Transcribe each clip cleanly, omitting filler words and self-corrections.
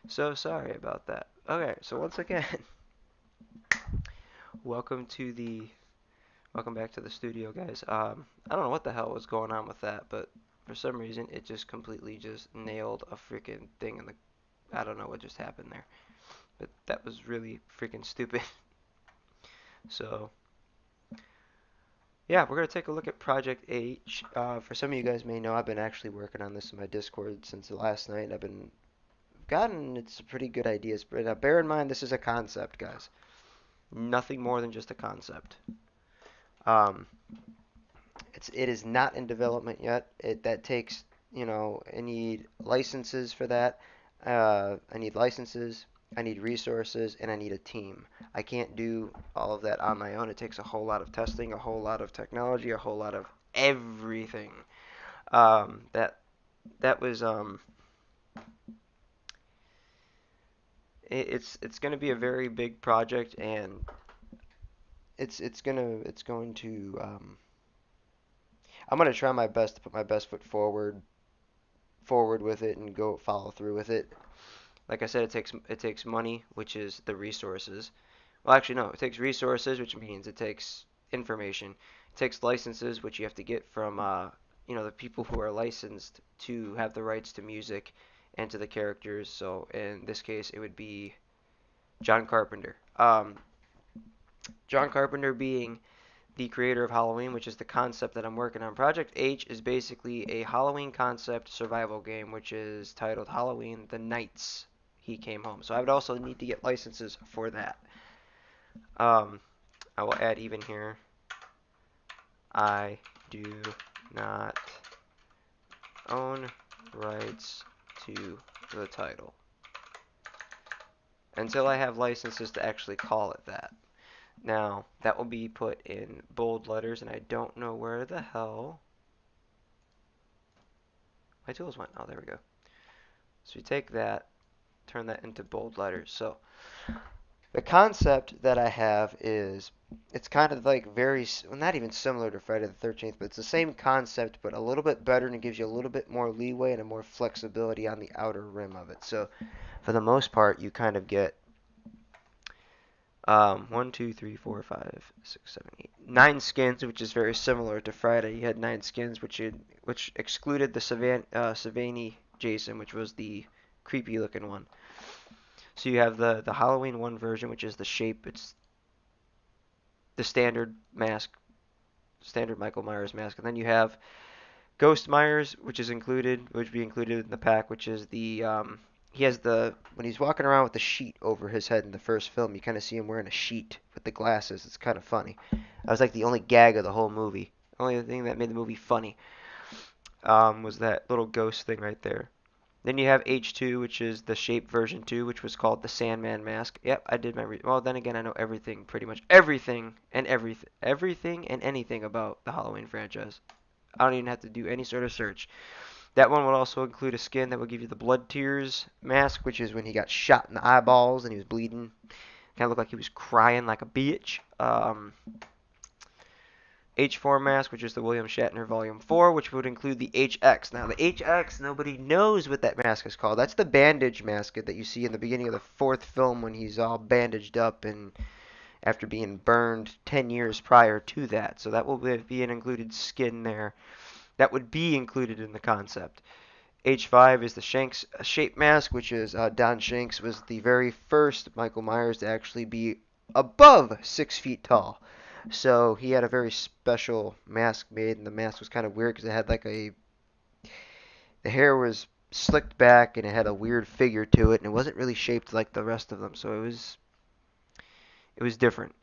So sorry about that. Okay, so once again, welcome to the welcome back to the studio, guys. I don't know what the hell was going on with that, but for some reason it just completely just nailed a freaking thing in the. I don't know what just happened there, but that was really freaking stupid. So yeah, we're gonna take a look at Project H. For some of you guys may know, I've been actually working on this in my Discord since last night. I've been gotten it's pretty good ideas, but bear in mind this is a concept, guys. Nothing more than just a concept. Um, it is not in development yet. That takes, I need licenses for that. I need licenses, I need resources, and I need a team. I can't do all of that on my own. It takes a whole lot of testing, a whole lot of technology, a whole lot of everything. That was it's going to be a very big project, and it's going to I'm gonna try my best to put my best foot forward with it and go follow through with it. Like I said, it takes money, which is the resources. Well, actually, no, it takes resources, which means it takes information. It takes licenses, which you have to get from the people who are licensed to have the rights to music and to the characters. So in this case, it would be John Carpenter. John Carpenter being the creator of Halloween, which is the concept that I'm working on. Project H is basically a Halloween concept survival game, which is titled Halloween the Nights He Came Home. So I would also need to get licenses for that. Um, I will add even here. I do not own rights to the title until I have licenses to actually call it that. Now, that will be put in bold letters, and I don't know where the hell my tools went. Oh, there we go. So you take that, turn that into bold letters. So the concept that I have is it's kind of like well, not even similar to Friday the 13th, but it's the same concept, but a little bit better, and it gives you a little bit more leeway and a more flexibility on the outer rim of it. So for the most part, you kind of get 1, 2, 3, 4, 5, 6, 7, 8, 9 skins, which is very similar to Friday. You had 9 skins, which excluded the Savannah Jason, which was the creepy looking one. So you have the Halloween 1 version, which is the shape. It's the standard mask, standard Michael Myers mask, and then you have Ghost Myers, which is included, which would be included in the pack, which is the he has the when he's walking around with the sheet over his head in the first film, you kind of see him wearing a sheet with the glasses. It's kind of funny. That was like the only gag of the whole movie. The only thing that made the movie funny was that little ghost thing right there. Then you have H2, which is the shape version 2, which was called the Sandman mask. Yep, I did well, then again, I know everything, pretty much everything and anything about the Halloween franchise. I don't even have to do any sort of search. That one will also include a skin that will give you the Blood Tears mask, which is when he got shot in the eyeballs and he was bleeding. Kind of looked like he was crying like a bitch. H4 mask, which is the William Shatner Volume 4, which would include the HX. Now, the HX, nobody knows what that mask is called. That's the bandage mask that you see in the beginning of the fourth film when he's all bandaged up and after being burned 10 years prior to that. So that will be an included skin there. That would be included in the concept. H5 is the Shanks shape mask, which is Don Shanks was the very first Michael Myers to actually be above 6 feet tall. So he had a very special mask made, and the mask was kind of weird because it had like the hair was slicked back and it had a weird figure to it, and it wasn't really shaped like the rest of them. So it was different.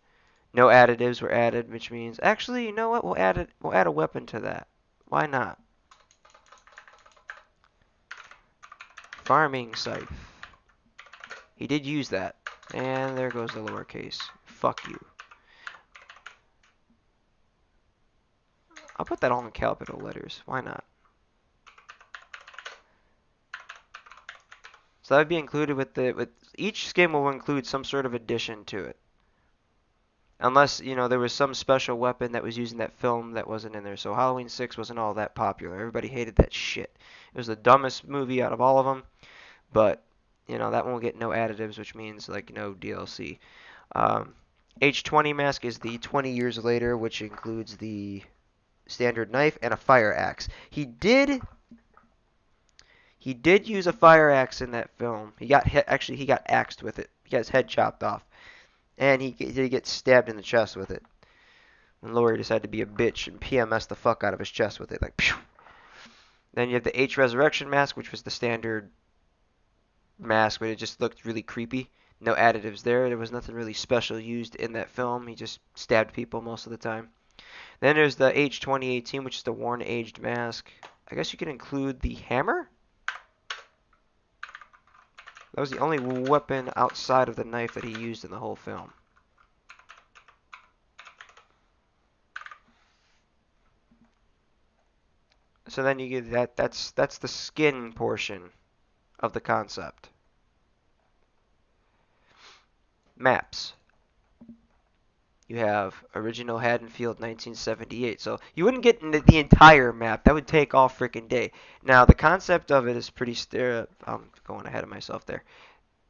No additives were added, which means actually, you know what? We'll add a weapon to that. Why not? Farming scythe. He did use that. And there goes the lowercase. Fuck you. I'll put that all in capital letters. Why not? So that would be included with each skin will include some sort of addition to it. Unless, there was some special weapon that was used in that film that wasn't in there. So Halloween 6 wasn't all that popular. Everybody hated that shit. It was the dumbest movie out of all of them, but That won't get no additives, which means like no DLC. Um, H20 Mask is the 20 years later, which includes the standard knife and a fire axe. He did use a fire axe in that film. Actually he got axed with it. He got his head chopped off, and he did get stabbed in the chest with it. And Laurie decided to be a bitch and PMS the fuck out of his chest with it, like. Phew. Then you have the H Resurrection Mask, which was the standard mask, but it just looked really creepy. No additives there. There was nothing really special used in that film. He just stabbed people most of the time. Then there's the H2018, which is the worn aged mask. I guess you could include the hammer? That was the only weapon outside of the knife that he used in the whole film. So then you get that. That's the skin portion of the concept. Maps. You have original Hadonfield 1978. So you wouldn't get the entire map. That would take all freaking day. Now the concept of it is pretty. I'm going ahead of myself there.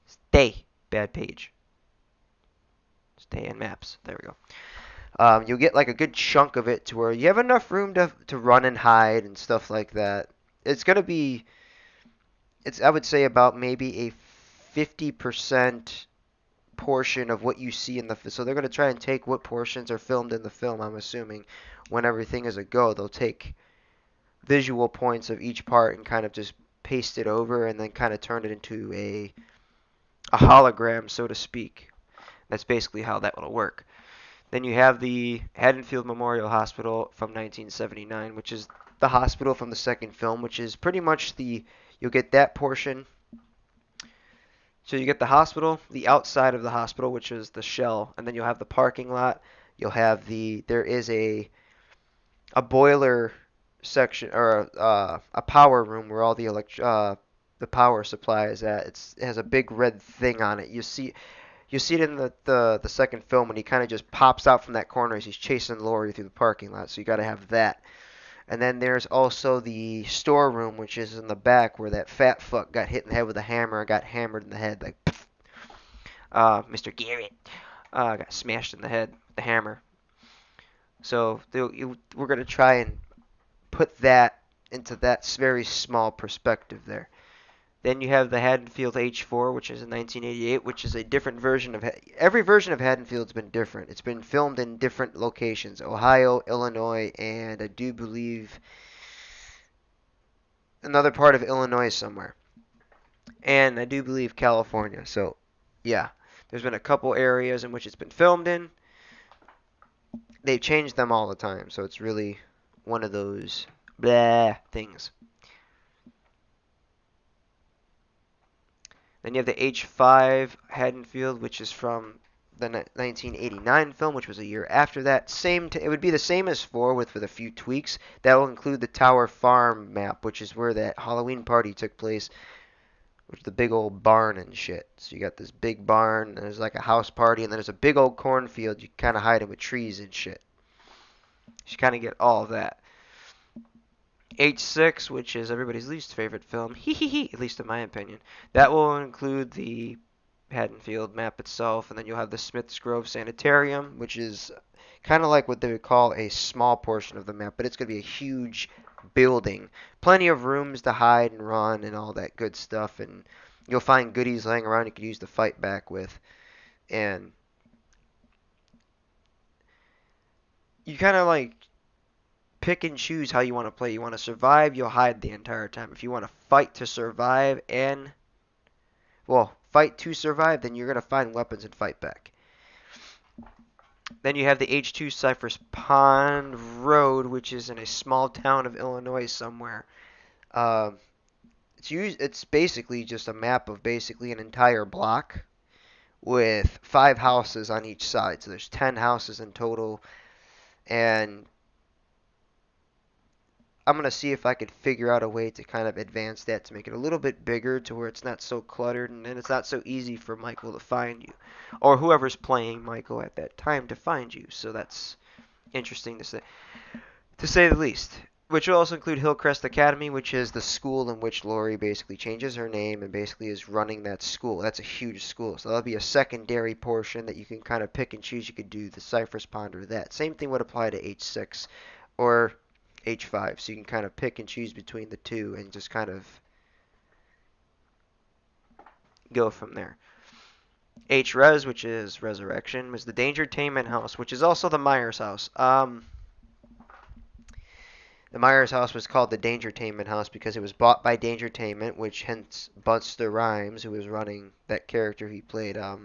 Stay. Bad page. Stay in maps. There we go. You'll get like a good chunk of it to where you have enough room to run and hide and stuff like that. It's gonna be. I would say about maybe a 50% portion of what you see in the. So they're gonna try and take what portions are filmed in the film. I'm assuming when everything is a go, they'll take visual points of each part and kind of just paste it over and then kind of turn it into a hologram, so to speak. That's basically how that will work. Then you have the Hadonfield Memorial Hospital from 1979, which is the hospital from the second film, which is pretty much you'll get that portion. So you get the hospital, the outside of the hospital, which is the shell, and then you'll have the parking lot. You'll have there is a boiler section or a power room where all the power supply is at. It has a big red thing on it. You see it in the second film when he kind of just pops out from that corner as he's chasing Laurie through the parking lot. So you got to have that. And then there's also the storeroom, which is in the back where that fat fuck got hit in the head with a hammer and got hammered in the head. Like, Mr. Garrett got smashed in the head with the hammer. So we're going to try and put that into that very small perspective there. Then you have the Hadonfield H4, which is in 1988, which is a different version of. Every version of Hadonfield's been different. It's been filmed in different locations: Ohio, Illinois, and I do believe another part of Illinois somewhere. And I do believe California. So, yeah, there's been a couple areas in which it's been filmed in. They've changed them all the time, so it's really one of those blah things. Then you have the H5 Hadonfield, which is from the 1989 film, which was a year after that. It would be the same as 4 with a few tweaks. That will include the Tower Farm map, which is where that Halloween party took place, which is the big old barn and shit. So you got this big barn, and there's like a house party, and then there's a big old cornfield. You kind of hide it with trees and shit. You kind of get all of that. H6, which is everybody's least favorite film, at least in my opinion. That will include the Hadonfield map itself, and then you'll have the Smiths Grove Sanitarium, which is kind of like what they would call a small portion of the map, but it's going to be a huge building. Plenty of rooms to hide and run and all that good stuff, and you'll find goodies laying around you could use to fight back with. And you kind of like pick and choose how you want to play. You want to survive, you'll hide the entire time. If you want to fight to survive fight to survive, then you're going to find weapons and fight back. Then you have the H2 Cypress Pond Road, which is in a small town of Illinois somewhere. It's basically just a map of basically an entire block with 5 houses on each side. So there's 10 houses in total, and I'm going to see if I could figure out a way to kind of advance that to make it a little bit bigger to where it's not so cluttered and it's not so easy for Michael to find you. Or whoever's playing Michael at that time to find you. So that's interesting to say the least. which will also include Hillcrest Academy, which is the school in which Lori basically changes her name and basically is running that school. That's a huge school. So that'll be a secondary portion that you can kind of pick and choose. You could do the Cypher's Pond or that. Same thing would apply to H6 or H5. So you can kind of pick and choose between the two and just kind of go from there. H-Res, which is Resurrection, was the Dangertainment House, which is also the Myers house. The Myers house was called the Dangertainment House because it was bought by Dangertainment, which hence Buster Rhymes, who was running that character he played. I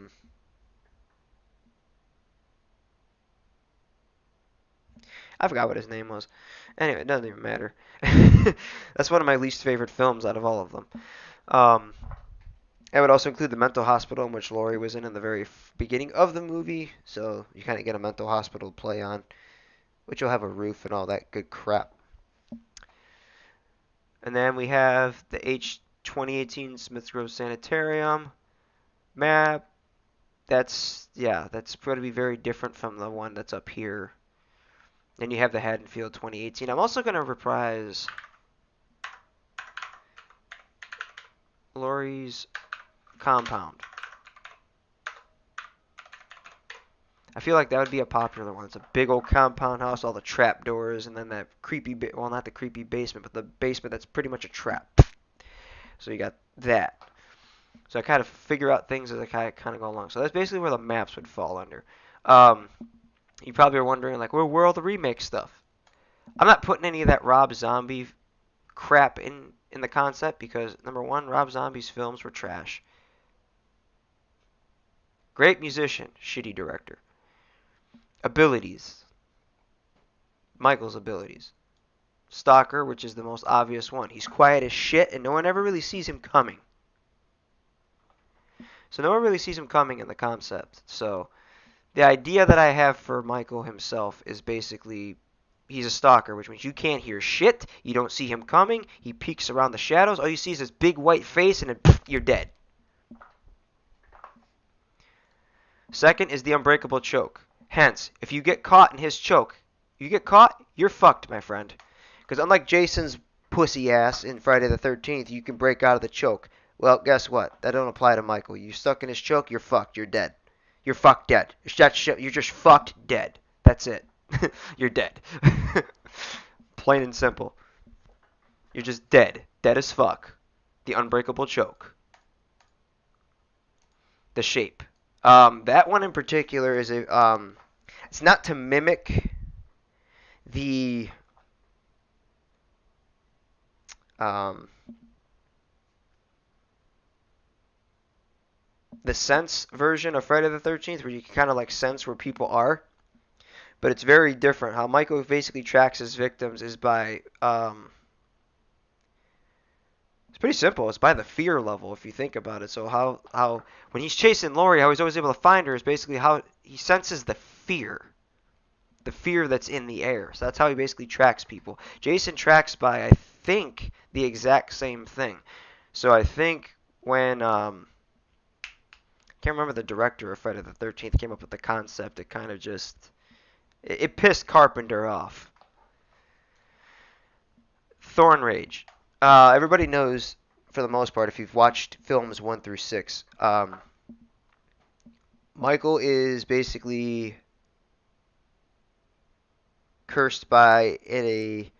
forgot what his name was. Anyway, it doesn't even matter. That's one of my least favorite films out of all of them. Um, it would also include the mental hospital in which Laurie was in the very beginning of the movie, so you kind of get a mental hospital play on, which will have a roof and all that good crap. And then we have the H2018 Smith Grove Sanitarium map. That's going to be very different from the one that's up here. Then you have the Hadonfield 2018. I'm also going to reprise Laurie's compound. I feel like that would be a popular one. It's a big old compound house, all the trap doors, and then that creepy, well, not the creepy basement, but the basement that's pretty much a trap. So you got that. So I kind of figure out things as I kind of go along. So that's basically where the maps would fall under. You probably are wondering, like, where all the remake stuff? I'm not putting any of that Rob Zombie crap in the concept because, number one, Rob Zombie's films were trash. Great musician, shitty director. Abilities. Michael's abilities. Stalker, which is the most obvious one. He's quiet as shit and no one ever really sees him coming. So no one really sees him coming in the concept. So the idea that I have for Michael himself is basically he's a stalker, which means you can't hear shit. You don't see him coming. He peeks around the shadows. All you see is this big white face and then you're dead. Second is the unbreakable choke. Hence, if you get caught in his choke, you're fucked, my friend. Because unlike Jason's pussy ass in Friday the 13th, you can break out of the choke. Well, guess what? That don't apply to Michael. You stuck in his choke, you're fucked. You're dead. You're fucked dead. You're just fucked dead. That's it. You're dead. Plain and simple. You're just dead. Dead as fuck. The unbreakable choke. The shape. That one in particular is it's not to mimic the sense version of Friday the 13th, where you can kind of like sense where people are, but it's very different. How Michael basically tracks his victims is by it's pretty simple. It's by the fear level, if you think about it. So how when he's chasing Laurie, how he's always able to find her is basically how he senses the fear that's in the air. So that's how he basically tracks people. Jason tracks by, I think, the exact same thing. So I think when can't remember the director of Friday the 13th came up with the concept, it kind of just it pissed Carpenter off. Thorn Rage. Everybody knows, for the most part, if you've watched films 1 through 6, Michael is basically cursed by a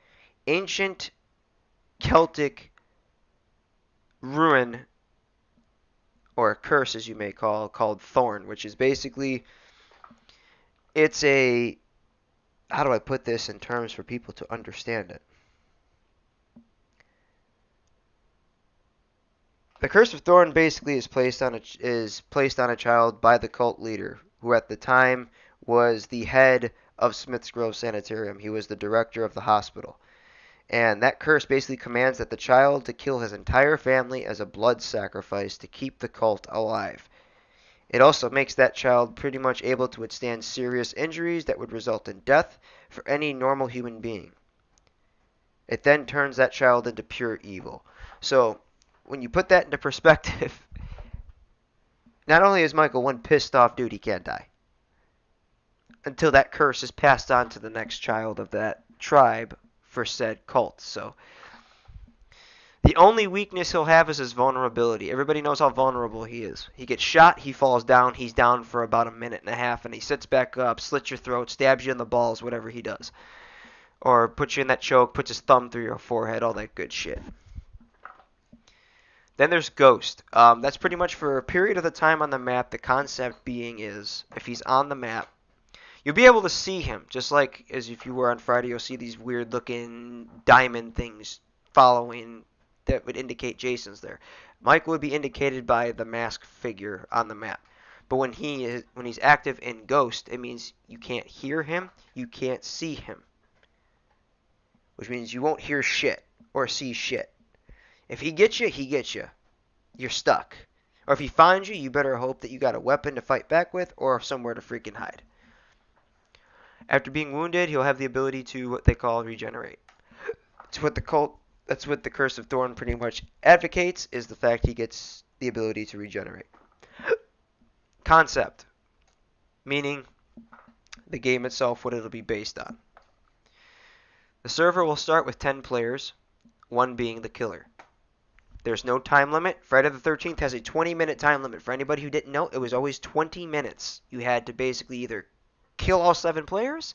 ancient Celtic ruin, or a curse as you may called Thorn, which is basically, it's a, how do I put this in terms for people to understand it? The curse of Thorn basically is placed on a child by the cult leader, who at the time was the head of Smith's Grove Sanitarium. He was the director of the hospital. And that curse basically commands that the child to kill his entire family as a blood sacrifice to keep the cult alive. It also makes that child pretty much able to withstand serious injuries that would result in death for any normal human being. It then turns that child into pure evil. So, when you put that into perspective, not only is Michael one pissed off dude, he can't die. Until that curse is passed on to the next child of that tribe for said cult. So the only weakness he'll have is his vulnerability. Everybody knows how vulnerable he is. He gets shot, he falls down, he's down for about a minute and a half, and he sits back up, slits your throat, stabs you in the balls, whatever he does. Or puts you in that choke, puts his thumb through your forehead, all that good shit. Then there's Ghost. That's pretty much for a period of the time on the map. The concept being is, if he's on the map, you'll be able to see him, just like as if you were on Friday, you'll see these weird looking diamond things following that would indicate Jason's there. Michael would be indicated by the mask figure on the map. But when he's active in Ghost, it means you can't hear him, you can't see him. Which means you won't hear shit or see shit. If he gets you, he gets you. You're stuck. Or if he finds you, you better hope that you got a weapon to fight back with or somewhere to freaking hide. After being wounded, he'll have the ability to what they call regenerate. That's what the Curse of Thorn pretty much advocates, is the fact he gets the ability to regenerate. Concept. Meaning the game itself, what it'll be based on. The server will start with 10 players, one being the killer. There's no time limit. Friday the 13th has a 20-minute time limit. For anybody who didn't know, it was always 20 minutes. You had to basically either kill all 7 players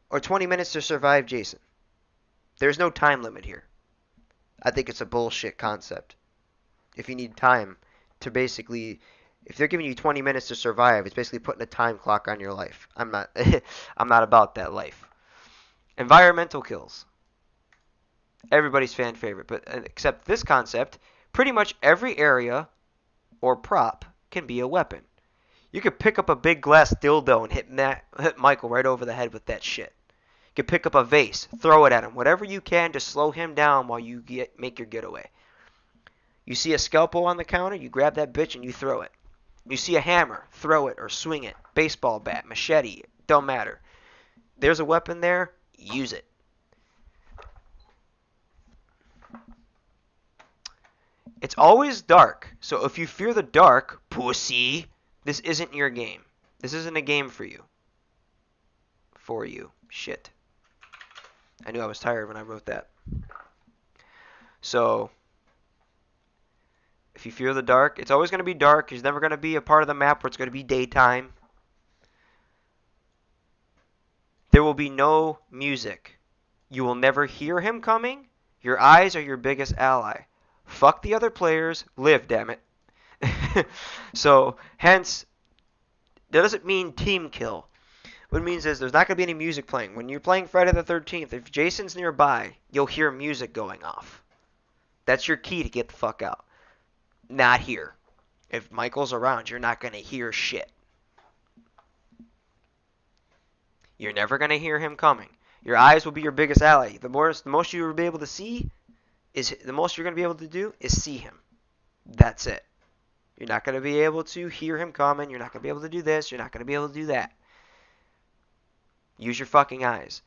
or 20 minutes to survive Jason. There's no time limit here. I think it's a bullshit concept. If you need time to basically, if they're giving you 20 minutes to survive, it's basically putting a time clock on your life. I'm not about that life. Environmental kills. Everybody's fan favorite, but except this concept, pretty much every area or prop can be a weapon. You could pick up a big glass dildo and hit Michael right over the head with that shit. You could pick up a vase, throw it at him, whatever you can to slow him down while you make your getaway. You see a scalpel on the counter, you grab that bitch and you throw it. You see a hammer, throw it or swing it. Baseball bat, machete, don't matter. There's a weapon there, use it. It's always dark, so if you fear the dark, pussy, this isn't your game. This isn't a game for you. For you. Shit. I knew I was tired when I wrote that. So, if you fear the dark, it's always going to be dark. There's never going to be a part of the map where it's going to be daytime. There will be no music. You will never hear him coming. Your eyes are your biggest ally. Fuck the other players. Live, damn it. So, hence, that doesn't mean team kill. What it means is there's not going to be any music playing. When you're playing Friday the 13th, if Jason's nearby, you'll hear music going off. That's your key to get the fuck out. Not here. If Michael's around, you're not going to hear shit. You're never going to hear him coming. Your eyes will be your biggest ally. The most you will be able to see is the most you're going to be able to do is see him. That's it. You're not going to be able to hear him coming. You're not going to be able to do this. You're not going to be able to do that. Use your fucking eyes.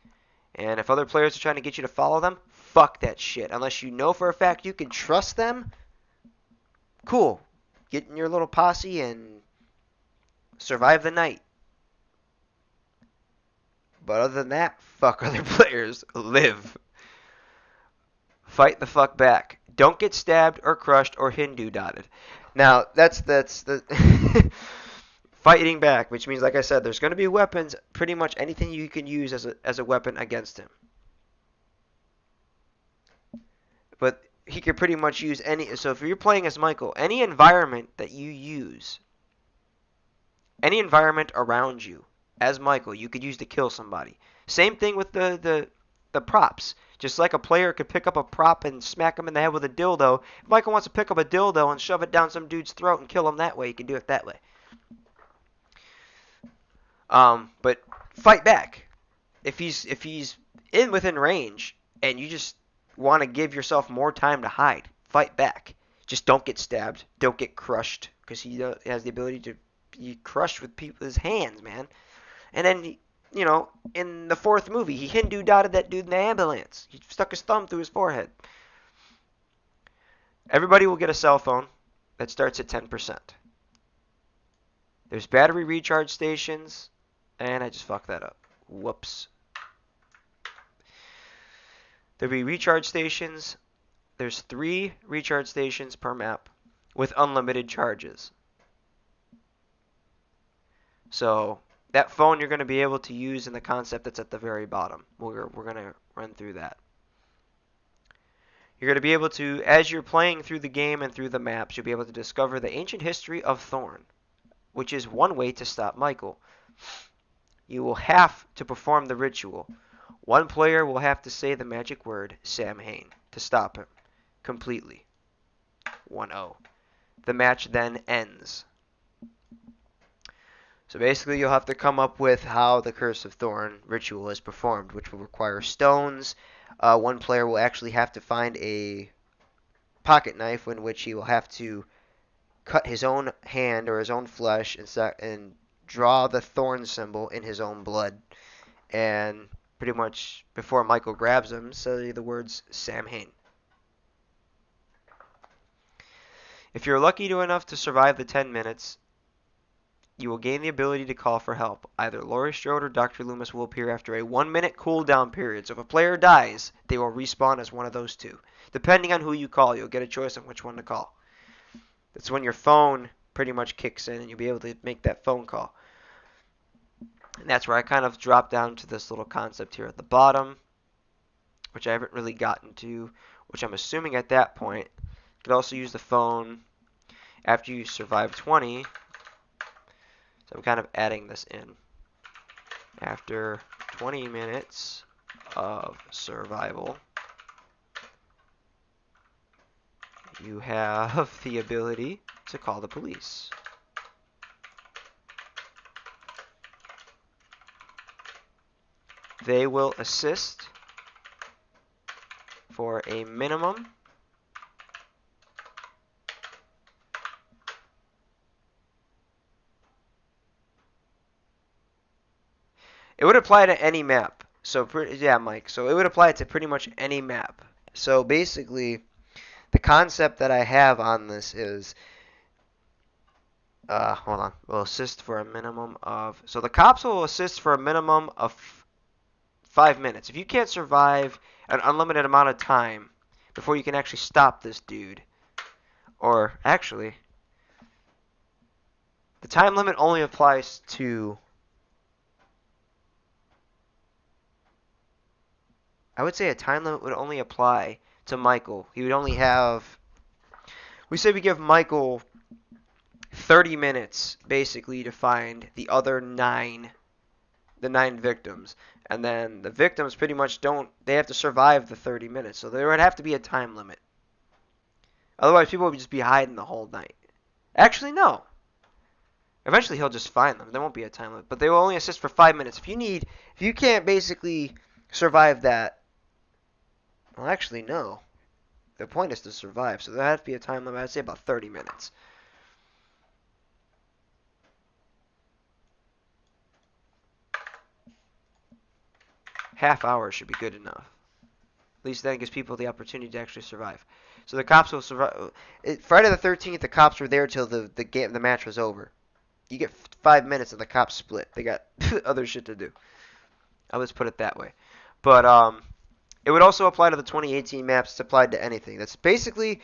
And if other players are trying to get you to follow them, fuck that shit. Unless you know for a fact you can trust them, cool. Get in your little posse and survive the night. But other than that, fuck other players. Live. Fight the fuck back. Don't get stabbed or crushed or Hindu dotted. Now, that's the fighting back, which means, like I said, there's going to be weapons, pretty much anything you can use as a weapon against him. But he could pretty much use any, so if you're playing as Michael, any environment that you use, any environment around you as Michael, you could use to kill somebody. Same thing with the props. Just like a player could pick up a prop and smack him in the head with a dildo, if Michael wants to pick up a dildo and shove it down some dude's throat and kill him that way, he can do it that way. But fight back. If he's within range and you just want to give yourself more time to hide, fight back. Just don't get stabbed. Don't get crushed, because he has the ability to be crushed with his hands, man. And then, you know, in the 4th movie, he Hindu dotted that dude in the ambulance. He stuck his thumb through his forehead. Everybody will get a cell phone that starts at 10%. There's battery recharge stations, and I just fucked that up. Whoops. There'll be recharge stations. There's 3 recharge stations per map with unlimited charges. So that phone you're going to be able to use in the concept that's at the very bottom. We're going to run through that. You're going to be able to, as you're playing through the game and through the maps, you'll be able to discover the ancient history of Thorn, which is one way to stop Michael. You will have to perform the ritual. One player will have to say the magic word, Samhain, to stop him completely. 1-0. The match then ends. So basically you'll have to come up with how the Curse of Thorn ritual is performed, which will require stones. One player will actually have to find a pocket knife in which he will have to cut his own hand or his own flesh and draw the thorn symbol in his own blood. And pretty much before Michael grabs him, say the words Samhain. If you're lucky enough to survive the 10 minutes, you will gain the ability to call for help. Either Laurie Strode or Dr. Loomis will appear after a 1-minute cooldown period. So if a player dies, they will respawn as one of those 2. Depending on who you call, you'll get a choice on which one to call. That's when your phone pretty much kicks in and you'll be able to make that phone call. And that's where I kind of drop down to this little concept here at the bottom, which I haven't really gotten to, which I'm assuming at that point, you could also use the phone after you survive 20. So I'm kind of adding this in. After 20 minutes of survival, you have the ability to call the police. They will assist for a minimum It would apply to any map. So, yeah, Mike. So it would apply to pretty much any map. So basically, the concept that I have on this is, hold on, will assist for a minimum of, so the cops will assist for a minimum of 5 minutes. If you can't survive an unlimited amount of time before you can actually stop this dude, or actually, the time limit only applies to, I would say a time limit would only apply to Michael. He would only have, we say we give Michael 30 minutes basically to find the other 9 victims. And then the victims pretty much they have to survive the 30 minutes. So there would have to be a time limit. Otherwise people would just be hiding the whole night. Actually, no. Eventually he'll just find them. There won't be a time limit. But they will only assist for 5 minutes. If you can't basically survive that, well, actually, no. The point is to survive, so there has to be a time limit. I'd say about 30 minutes. Half hour should be good enough. At least that gives people the opportunity to actually survive. So the cops will survive. Friday the 13th, the cops were there till the match was over. You get 5 minutes and the cops split. They got other shit to do. I'll just put it that way. But it would also apply to the 2018 maps. It's applied to anything. That's basically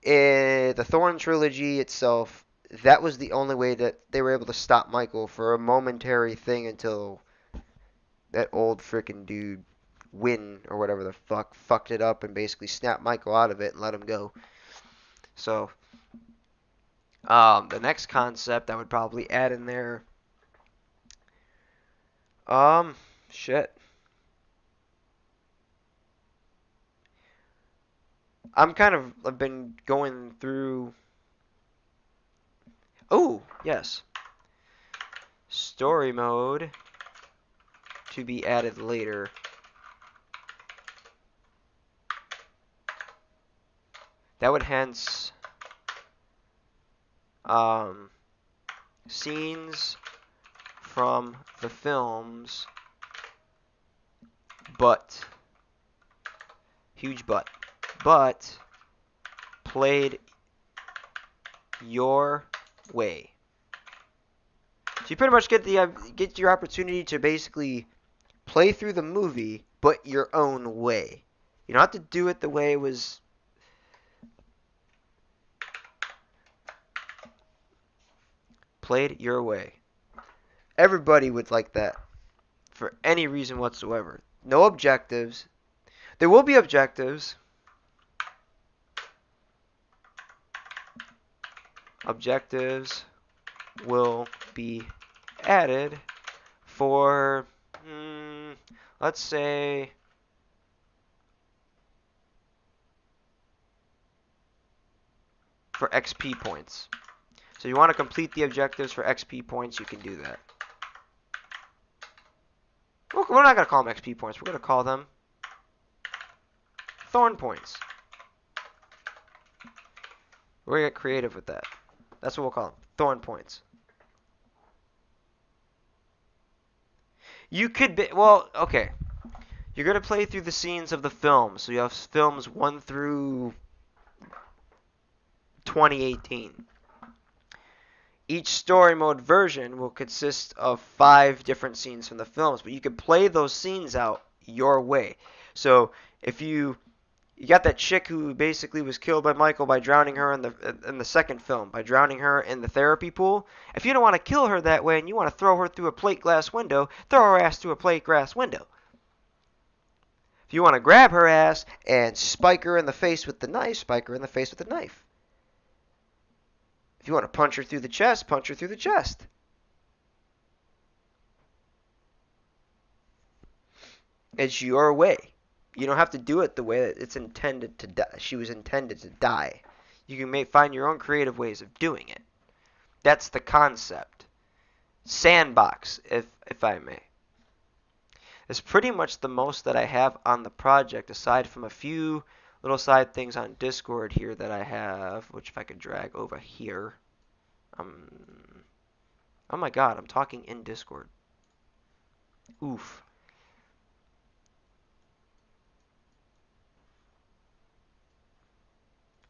the Thorn trilogy itself. That was the only way that they were able to stop Michael for a momentary thing until that old freaking dude, Win or whatever the fuck, fucked it up and basically snapped Michael out of it and let him go. So the next concept I would probably add in there, shit. I've been going through, oh, yes. Story mode to be added later. That would hence scenes from the films, but huge but played your way. So you pretty much get your opportunity to basically play through the movie, but your own way. You don't have to do it the way it was. Played your way. Everybody would like that for any reason whatsoever. No objectives. There will be objectives. Objectives will be added for, let's say, for XP points. So you want to complete the objectives for XP points, you can do that. We're not going to call them XP points. We're going to call them Thorn points. We're going to get creative with that. That's what we'll call them. Thorn points. You could be, well, okay. You're going to play through the scenes of the film. So you have films 1 through 2018. Each story mode version will consist of 5 different scenes from the films, but you can play those scenes out your way. So if you got that chick who basically was killed by Michael by drowning her in the second film, by drowning her in the therapy pool. If you don't want to kill her that way and you want to throw her through a plate glass window, throw her ass through a plate glass window. If you want to grab her ass and spike her in the face with the knife, spike her in the face with the knife. If you want to punch her through the chest, punch her through the chest. It's your way. You don't have to do it the way that it's intended to die. She was intended to die. You can find your own creative ways of doing it. That's the concept. Sandbox, if I may. It's pretty much the most that I have on the project, aside from a few little side things on Discord here that I have, which if I could drag over here. Oh my god, I'm talking in Discord. Oof.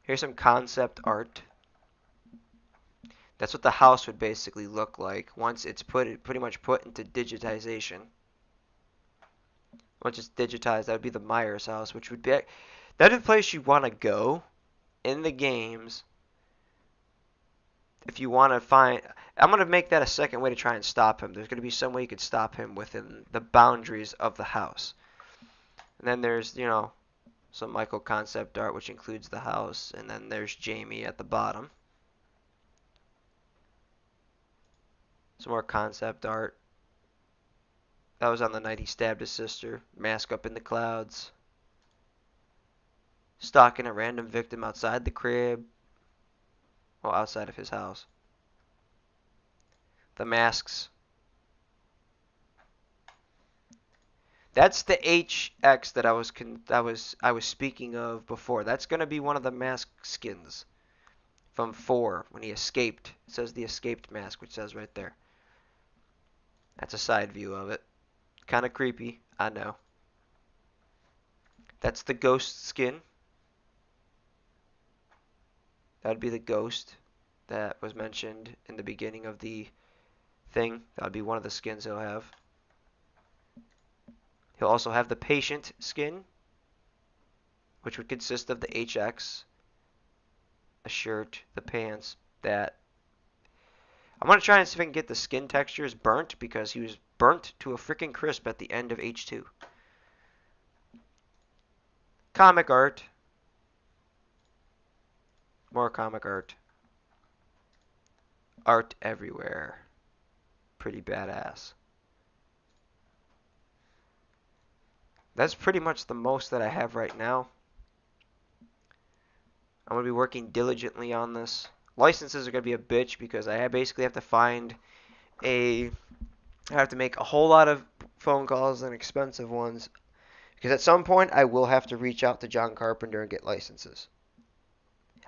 Here's some concept art. That's what the house would basically look like once it's pretty much put into digitization. Once it's digitized, that would be the Myers house, which would be that is the place you want to go in the games. If you want to find, I'm going to make that a second way to try and stop him. There's going to be some way you could stop him within the boundaries of the house. And then there's, some Michael concept art, which includes the house, and then there's Jamie at the bottom. Some more concept art. That was on the night he stabbed his sister. Mask up in the clouds. Stalking a random victim outside the crib. Well, outside of his house. The masks. That's the HX that I was speaking of before. That's going to be one of the mask skins from 4 when he escaped. It says the escaped mask, which says right there. That's a side view of it. Kind of creepy, I know. That's the ghost skin. That would be the ghost that was mentioned in the beginning of the thing. That would be one of the skins he'll have. He'll also have the patient skin, which would consist of the HX, a shirt, the pants, that. I'm going to try and see if I can get the skin textures burnt, because he was burnt to a freaking crisp at the end of H2. Comic art. More comic art. Art everywhere. Pretty badass. That's pretty much the most that I have right now. I'm going to be working diligently on this. Licenses are going to be a bitch because I basically have to find I have to make a whole lot of phone calls and expensive ones. Because at some point I will have to reach out to John Carpenter and get licenses.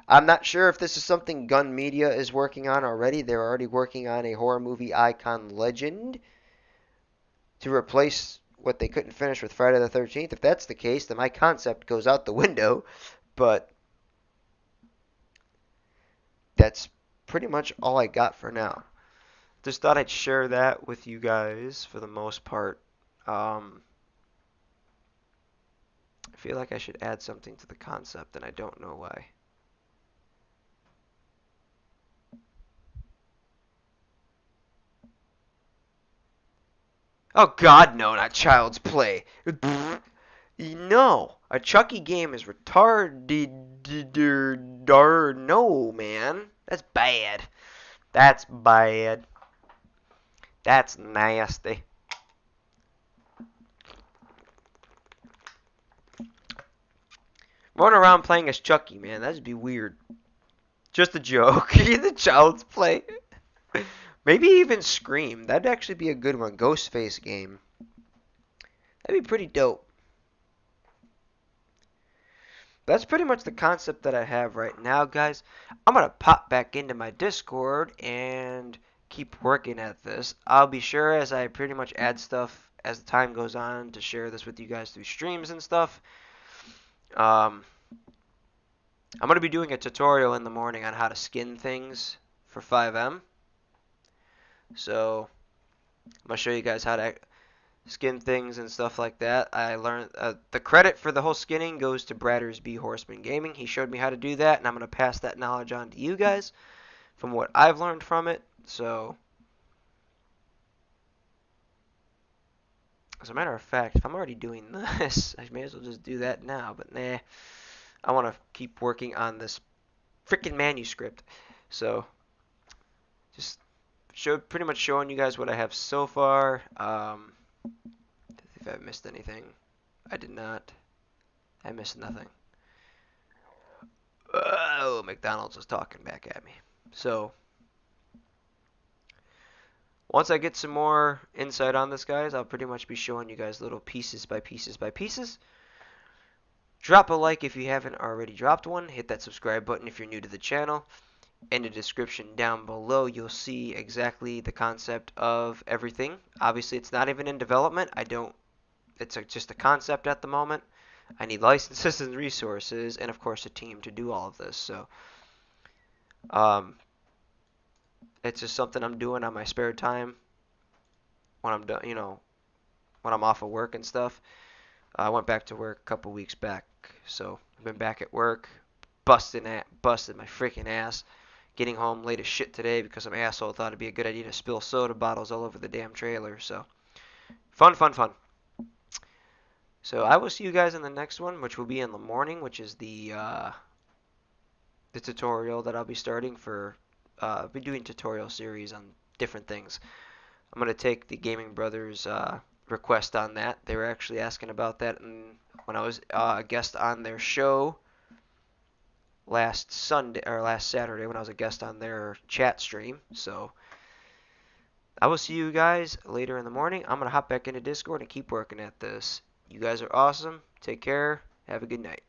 I'm not sure if this is something Gun Media is working on already. They're already working on a horror movie icon legend to replace what they couldn't finish with Friday the 13th. If that's the case, then my concept goes out the window. But that's pretty much all I got for now. Just thought I'd share that with you guys for the most part. feel like I should add something to the concept, and I don't know why. Oh God, no, not Child's Play. No, a Chucky game is retarded. No, man, that's bad. That's bad. That's nasty. Running around playing as Chucky, man, that'd be weird. Just a joke. The Child's Play. Maybe even Scream. That'd actually be a good one. Ghostface game. That'd be pretty dope. That's pretty much the concept that I have right now, guys. I'm going to pop back into my Discord and keep working at this. I'll be sure as I pretty much add stuff as the time goes on to share this with you guys through streams and stuff. I'm going to be doing a tutorial in the morning on how to skin things for 5M. So I'm going to show you guys how to skin things and stuff like that. I learned the credit for the whole skinning goes to Bradders B Horseman Gaming. He showed me how to do that, and I'm going to pass that knowledge on to you guys from what I've learned from it. So, as a matter of fact, if I'm already doing this, I may as well just do that now. But nah, I want to keep working on this freaking manuscript. So, just pretty much showing you guys what I have so far. If I missed anything, I did not. I missed nothing. Oh, McDonald's is talking back at me. So, once I get some more insight on this, guys, I'll pretty much be showing you guys little pieces by pieces by pieces. Drop a like if you haven't already dropped one. Hit that subscribe button if you're new to the channel. In the description down below, you'll see exactly the concept of everything. Obviously, it's not even in development. It's just a concept at the moment. I need licenses and resources, and of course a team to do all of this. So, it's just something I'm doing on my spare time when I'm done, when I'm off of work and stuff. I went back to work a couple weeks back, so I've been back at work, busted my freaking ass. Getting home late as shit today because some asshole thought it'd be a good idea to spill soda bottles all over the damn trailer. So, fun, fun, fun. So I will see you guys in the next one, which will be in the morning, which is the tutorial that I'll be starting for. I'll be doing tutorial series on different things. I'm gonna take the Gaming Brothers request on that. They were actually asking about that when I was a guest on their show last Saturday when I was a guest on their chat stream. So I will see you guys later in the morning. I'm gonna hop back into Discord and keep working at this. You guys are awesome. Take care. Have a good night.